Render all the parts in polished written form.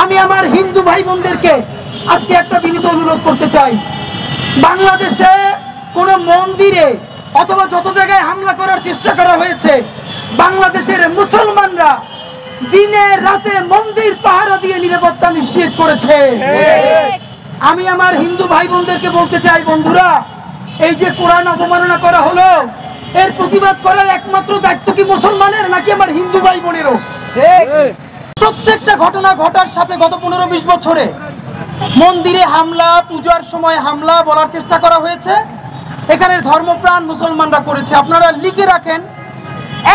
আমি আমার হিন্দু ভাই বোনদেরকে আজকে একটা বিনীত অনুরোধ করতে চাই, বাংলাদেশে কোন মন্দিরে অথবা যত জায়গায় হামলা করার চেষ্টা করা হয়েছে, বাংলাদেশের মুসলমানরা দিনে রাতে মন্দির পাহারা দিয়ে নিরাপত্তা নিশ্চিত করেছে। আমি আমার হিন্দু ভাই বোনদেরকে বলতে চাই, বন্ধুরা, এই যে কোরআন অবমাননা করা হলো, এর প্রতিবাদ করার একমাত্র দায়িত্ব কি মুসলমানের নাকি আমার হিন্দু ভাই বোনেরও? প্রত্যেকটা ঘটনা ঘটার সাথে গত 15-20 বছরে মন্দিরে হামলা, পূজার সময় হামলা বলার চেষ্টা করা হয়েছে, এখানে ধর্মপ্রাণ মুসলমানরা করেছে। আপনারা লিখে রাখেন,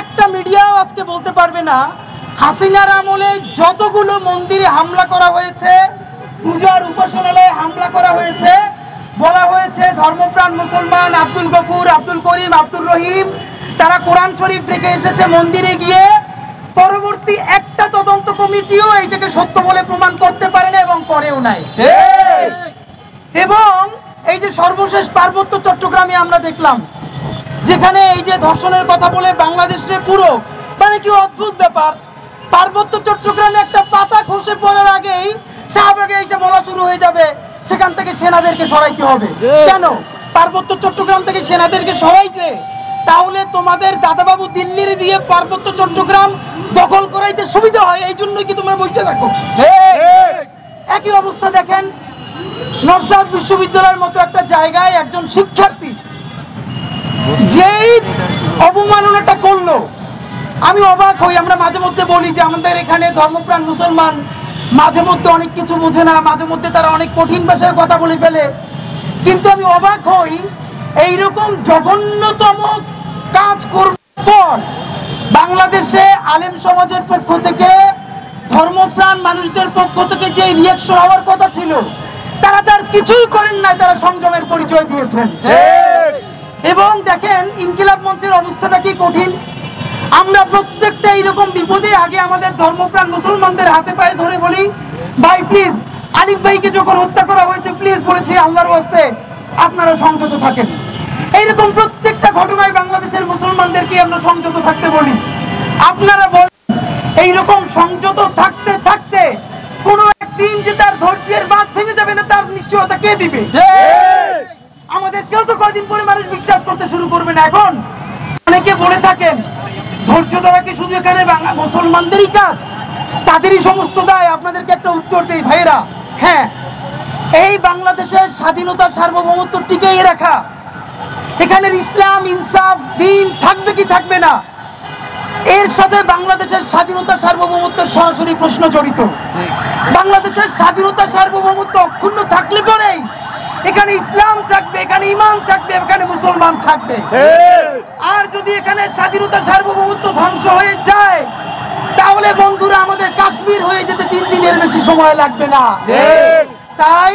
একটা মিডিয়াও আজকে বলতে পারবে না হাসিনার আমলে যতগুলো মন্দিরে হামলা করা হয়েছে, পূজার উপাসনালয়ে হামলা করা হয়েছে, বলা হয়েছে ধর্মপ্রাণ মুসলমান আব্দুল গফুর, আব্দুল করিম, আব্দুল রহিম তারা কোরআন শরীফ রেখে এসেছে মন্দিরে গিয়ে, পরবর্তী একটা তদন্ত কমিটিও এইটাকে সত্য বলে প্রমাণ করতে পারে না এবং করেও নাই। এবং এই যে সর্বশেষ পার্বত্য চট্টগ্রামে আমরা দেখলাম, যেখানে এই যে ধর্ষণের কথা বলে বাংলাদেশের পুরো মানে কি অদ্ভুত ব্যাপার, পার্বত্য চট্টগ্রামে একটা পাতা খসে পড়ার আগেই শাহবাগে এসে বলা শুরু হয়ে যাবে সেখান থেকে সেনাদেরকে সরাইতে হবে। কেন পার্বত্য চট্টগ্রাম থেকে সেনাদেরকে সরাইতে? তাহলে তোমাদের দাদাবাবু দিল্লির দিয়ে পার্বত্য চট্টগ্রাম দখল করাইতে সুবিধা হয়, এই জন্যই কি তোমরা বলছে? দেখো একই অবস্থা দেখেন, নরসাদ বিশ্ববিদ্যালয়ের মতো একটা জায়গায় একজন শিক্ষার্থী যেই অবমাননাটা করলো, আমি অবাক হই। আমরা মাঝে মধ্যে বলি যে আমাদের এখানে ধর্মপ্রাণ মুসলমান মাঝে মধ্যে অনেক কিছু বোঝে না, মাঝে মধ্যে তারা অনেক কঠিন ভাষায় কথা বলে ফেলে, কিন্তু আমি অবাক হই এইরকম জঘন্যতম কাজ করার পর বাংলাদেশে আলেম সমাজের পক্ষ থেকে, ধর্মপ্রাণ মানুষদের পক্ষ থেকে যে রিয়াকশন হওয়ার কথা ছিল, তারা তার কিছুই করেন নাই, তারা সংযমের পরিচয় দিয়েছেন। এবং দেখেন ইনকিলাব মঞ্চের অবস্থাটা কি কঠিন। আমরা প্রত্যেকটা এইরকম বিপদে আগে আমাদের ধর্মপ্রাণ মুসলমানদের হাতে পায়ে ধরে বলি, ভাই প্লিজ, আলিফ ভাইকে যখন হত্যা করা হয়েছে প্লিজ বলেছি আল্লাহর ওয়াস্তে আপনারা সংযত থাকেন। এইরকম প্রত্যেকটা ঘটনায় বাংলাদেশের মুসলমানদেরকে আমরা সংযত থাকতে বলি। আপনারা বলেন এইরকম সংযত থাকতে থাকতে কোনো একদিন যে তার ধৈর্যের বাঁধ ভেঙে যাবে না, তার নিশ্চয়তা কে দিবে? আমাদের কেউ তো কয়দিন পরে মানুষ বিশ্বাস করতে শুরু করবে না। এখন অনেকে বলে থাকেন ধৈর্য ধরা কি শুধু এখানে মুসলমানদেরই কাজ, তাদেরই সমস্ত দায়? আপনাদেরকে একটা উত্তর দেই ভাইয়েরা, হ্যাঁ, এই বাংলাদেশের স্বাধীনতা সার্বভৌমত্ব টিকিয়ে রাখা, এখানের ইসলাম ইনসাফ দিন থাকবে কি থাকবে না, এর সাথে বাংলাদেশের স্বাধীনতা সার্বভৌমত্ব সরাসরি প্রশ্ন জড়িত। বাংলাদেশের স্বাধীনতা সার্বভৌমত্ব অক্ষুণ্ণ থাকলে পরেই এখানে ইসলাম থাকবে, এখানে ঈমান থাকবে, এখানে মুসলমান থাকবে। আর যদি এখানে স্বাধীনতা সার্বভৌমত্ব ধ্বংস হয়ে যায়, তাহলে বন্ধুরা আমাদের কাশ্মীর হয়ে যেতে 3 দিনের বেশি সময় লাগবে না। তাই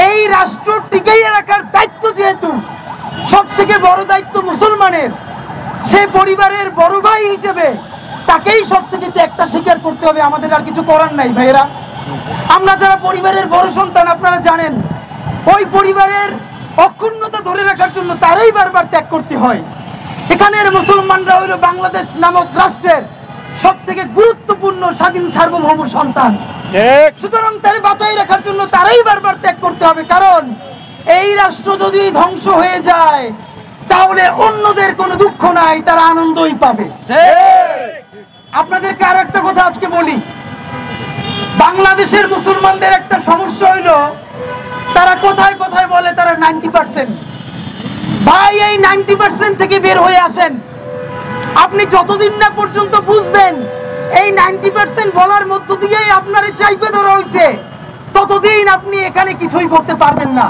এই রাষ্ট্র টিকিয়ে রাখার দায়িত্ব যেহেতু সব থেকে বড় দায়িত্ব মুসলমানের, সেই পরিবারের বড় ভাই হিসেবে তাকেই সব থেকে ত্যাগটা স্বীকার করতে হবে। আমাদের আর কিছু করার নাই ভাইয়েরা। আমরা যারা পরিবারের বড় সন্তান, আপনারা জানেন ওই পরিবারের অক্ষুণ্ণতা ধরে রাখার জন্য তারাই বারবার ত্যাগ করতে হয়। এখানের মুসলমানরা হইল বাংলাদেশ নামক রাষ্ট্রের সব থেকে গুরুত্বপূর্ণ স্বাধীন সার্বভৌম সন্তান। সুতরাং তারা বাঁচাই রাখার জন্য তারাই বারবার ত্যাগ করতে হবে, কারণ এই রাষ্ট্র যদি ধ্বংস হয়ে যায় তাহলে অন্যদের কোনো দুঃখ নাই, তারা আনন্দই পাবে। আপনাদেরকে আর একটা কথা আজকে বলি, বাংলাদেশের মুসলমানদের একটা সমস্যা হইল তারা কোথায় কোথায় বলে তারা 90%। ভাই এই 90% থেকে বের হয়ে আসেন। আপনি যতদিন না পর্যন্ত বুঝবেন এই 90% বলার মধ্য দিয়েই আপনারে চাইপে ধরা হয়েছে, ততদিন আপনি এখানে কিছুই করতে পারবেন না।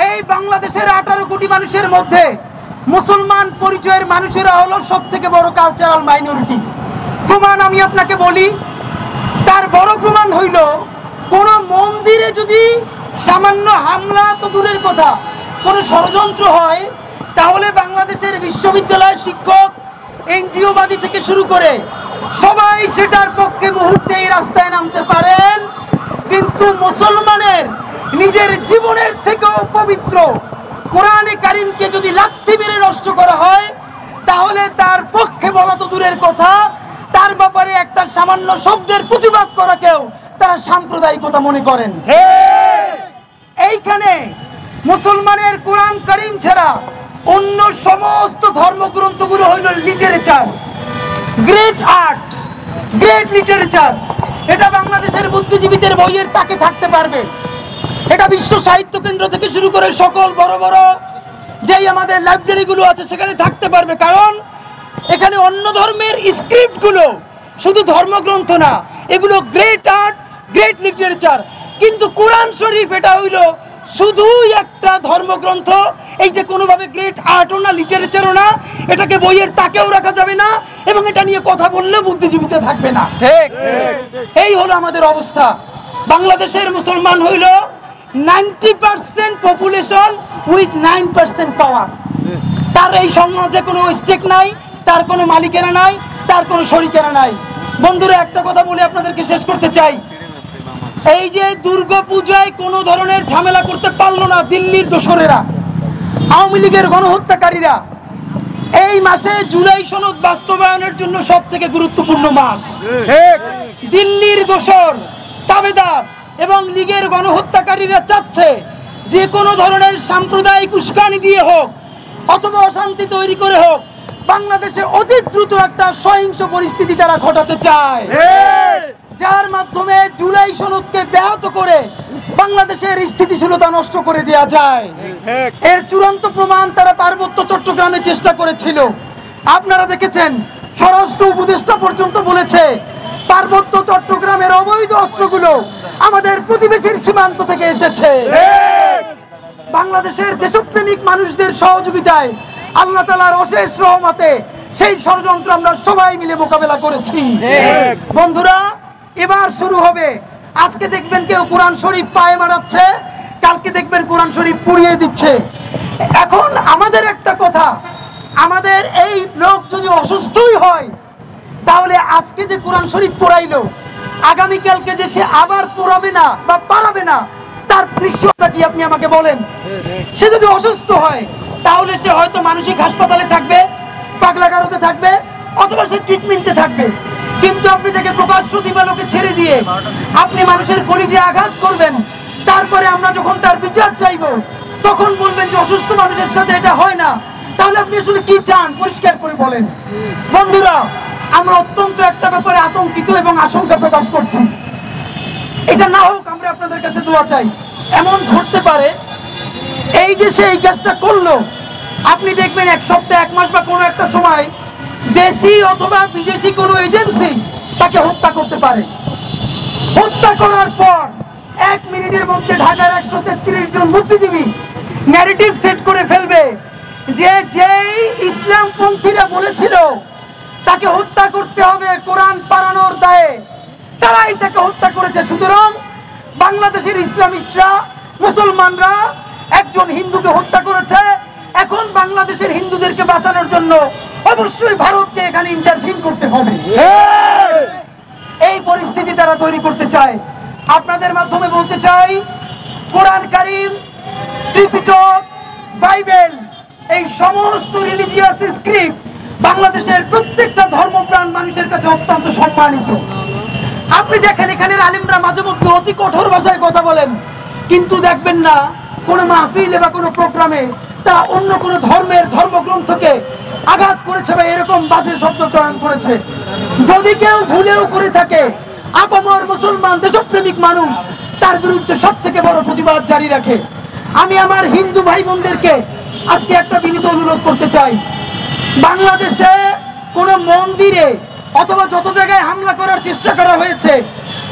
এই বাংলাদেশের 18 কোটি মানুষের মধ্যে মুসলমান পরিচয়ের মানুষেরা হলো সব থেকে বড় কালচারাল মাইনরিটি। প্রমাণ আমি আপনাকে বলি, তার বড় প্রমাণ হইল কোন মন্দিরে যদি সামান্য হামলা তো দূরের কথা, কোন ষড়যন্ত্র হয়, তাহলে বাংলাদেশের বিশ্ববিদ্যালয়ের শিক্ষক, এনজিওবাদী থেকে শুরু করে সবাই সেটার পক্ষে মুহূর্তেই রাস্তায় নামতে পারেন। কিন্তু মুসলমানের নিজের জীবনের থেকেও পবিত্র কোরআনে কারিমকে যদি লাথি মেরে নষ্ট করা হয়, তাহলে তার পক্ষে বলা তো দূরের কথা, তার ব্যাপারে একটা সামান্য শব্দের প্রতিবাদ করা কেউ সাম্প্রদায়িকতা মনে করেন। এইখানে মুসলমানের কোরআন কারীম ছাড়া অন্য সমস্ত ধর্মগ্রন্থগুলো হইল literature, great art, great literature. এটা বাংলাদেশের বুদ্ধিজীবীদের বইয়ের তাকে থাকতে পারবে, এটা বিশ্ব সাহিত্য কেন্দ্র থেকে শুরু করে সকল বড় বড় যেই আমাদের লাইব্রেরিগুলো আছে সেখানে থাকতে পারবে, কারণ এখানে অন্য ধর্মের স্ক্রিপ্টগুলো শুধু ধর্মগ্রন্থ না, এগুলো গ্রেট আর্ট, গ্রেট লিটারেচার। কিন্তু কোরআন শরীফ এটা হইল শুধুই একটা ধর্মগ্রন্থ, এইটা কোনোভাবে গ্রেট আর্টও না, লিটারেচারও না, এটাকে বইয়ের তাকেও রাখা যাবে না, এবং এটা নিয়ে কথা বললেও বুদ্ধিজীবীতে থাকবে না। এই হলো আমাদের অবস্থা। বাংলাদেশের মুসলমান হইল 90% পপুলেশন উইথ 9% পাওয়ার। তার এই সমাজে কোনো স্টেক নাই, তার কোনো মালিকেরা নাই, তার কোনো শরিকেরা নাই। বন্ধুরা, একটা কথা বলে আপনাদেরকে শেষ করতে চাই। এই যে দুর্গাপূজায় কোনো ধরনের ঝামেলা করতে পারলো না দিল্লির দোসরেরা, আওয়ামী লীগের গণহত্যাকারীরা, এই মাসে জুলাই সনদ বাস্তবায়নের জন্য সব থেকে গুরুত্বপূর্ণ মাস। দিল্লির দোসর, তাবেদার এবং লীগের গণহত্যাকারীরা চাচ্ছে যে কোনো ধরনের সাম্প্রদায়িক উস্কানি দিয়ে হোক অথবা অশান্তি তৈরি করে হোক বাংলাদেশে অতি দ্রুত একটা সহিংস পরিস্থিতি তারা ঘটাতে চায়, যার মাধ্যমে জুলাই সনদকে ব্যাহত করে বাংলাদেশের স্থিতিশীলতা নষ্ট করে দেওয়া যায়। এর চূড়ান্ত প্রমাণ তারা পার্বত্য চট্টগ্রামে চেষ্টা করেছিল। আপনারা দেখেছেন, স্বরাষ্ট্র উপদেষ্টা পর্যন্ত বলেছে পার্বত্য চট্টগ্রামের অবৈধ অস্ত্রগুলো আমাদের প্রতিবেশীর সীমান্ত থেকে এসেছে। বাংলাদেশের দেশপ্রেমিক মানুষদের সহযোগিতায়, আল্লাহ তাআলার অশেষ রহমতে সেই ষড়যন্ত্র আমরা সবাই মিলে মোকাবেলা করেছি। বন্ধুরা, এবার শুরু হবে। আজকে দেখবেন কেউ কোরআন শরীফ পায়ে মারাচ্ছে, কালকে দেখবেন কোরআন শরীফ পুড়িয়ে দিচ্ছে। এখন আমাদের একটা কথা, আমাদের এই লোক যদি অসুস্থই হয় তাহলে আজকে যে কোরআন শরীফ পড়াইলো আগামীকালকে যে সে আবার পড়াবে না বা পারাবে না, তার নিশ্চয়তা কি আপনি আমাকে বলেন? সে যদি অসুস্থ হয় তাহলে সে হয়তো মানসিক হাসপাতালে থাকবে, পাগলাগারোতে থাকবে, অথবা সে ট্রিটমেন্টে থাকবে। কিন্তু আপনি তাকে প্রকাশ্য দিবালোকে ছেড়ে দিয়ে আপনি মানুষের কলিজে আঘাত করবেন, তারপরে আমরা যখন তার বিচার চাইব তখন বলবেন যে অসুস্থ মানুষের সাথে এটা হয় না। তাহলে আপনি আসলে কি চান পরিষ্কার করে বলেন। বন্ধুরা, আমরা অত্যন্ত একটা ব্যাপারে আতঙ্কিত এবং আশঙ্কা প্রকাশ করছি। এটা না হোক, আমরা আপনাদের কাছে দোয়া চাই। এমন ঘটতে পারে এই যে সে এই কাজটা করলো, আপনি দেখবেন এক সপ্তাহ, এক মাস বা কোনো একটা সময় দেশি অথবা বিদেশি কোনো এজেন্সি তাকে হত্যা করতে পারে। হত্যা করার পর 1 মিনিটের মধ্যে ঢাকার 133 জন বুদ্ধিজীবী ন্যারেটিভ সেট করে ফেলবে যে যেই ইসলামপন্থীরা বলেছিল তাকে হত্যা করতে হবে কোরআন পাড়ানোর দায়ে, তারাই তাকে হত্যা করেছে। সুতরাং বাংলাদেশের ইসলামিস্টরা, মুসলমানরা একজন হিন্দুকে হত্যা করেছে। এখন বাংলাদেশের হিন্দুদেরকে বাঁচানোর জন্য অবশ্যই ভারতকে এখানে ইন্টারভিউ করতে হবে। এই পরিস্থিতি তারা তৈরি করতে চায়। আপনাদের মাধ্যমে বলতে চাই, কোরআন কারীম, ত্রিপিটক, বাইবেল, এই সমস্ত রিলিজিয়াস স্ক্রিপ্ট বাংলাদেশের প্রত্যেকটা ধর্মপ্রাণ মানুষের কাছে অত্যন্ত সম্মানিত। আপনি দেখেন এখানের আলেমরা মাঝে মধ্যে অতি কঠোর ভাষায় কথা বলেন, কিন্তু দেখবেন না কোনো মাহফিলে বা কোনো প্রোগ্রামে তা অন্য কোনো ধর্মের ধর্মগ্রন্থকে আঘাত করেছে বা এরকম বাজে শব্দ চয়ন করেছে। যদি কেউ ভুলেও করে থাকে, আপামর মুসলমান দেশপ্রেমিক মানুষ তার বিরুদ্ধে সব থেকে বড় প্রতিবাদ জারি রাখে। আমি আমার হিন্দু ভাই বোনদেরকে আজকে একটা বিনীত অনুরোধ করতে চাই, বাংলাদেশে কোনো মন্দিরে অথবা যত জায়গায় হামলা করার চেষ্টা করা হয়েছে,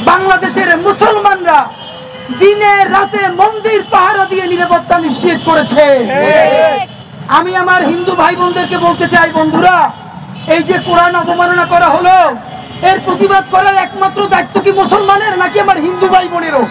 বাংলাদেশের মুসলমানরা দিনে রাতে মন্দির পাহারা দিয়ে নিরাপত্তা নিশ্চিত করেছে। আমি আমার হিন্দু ভাই বোনদেরকে বলতে চাই, বন্ধুরা, এই যে কোরআন অবমাননা করা হলো, এর প্রতিবাদ করার একমাত্র দায়িত্ব কি মুসলমানের নাকি আমার হিন্দু ভাই বোনেরও?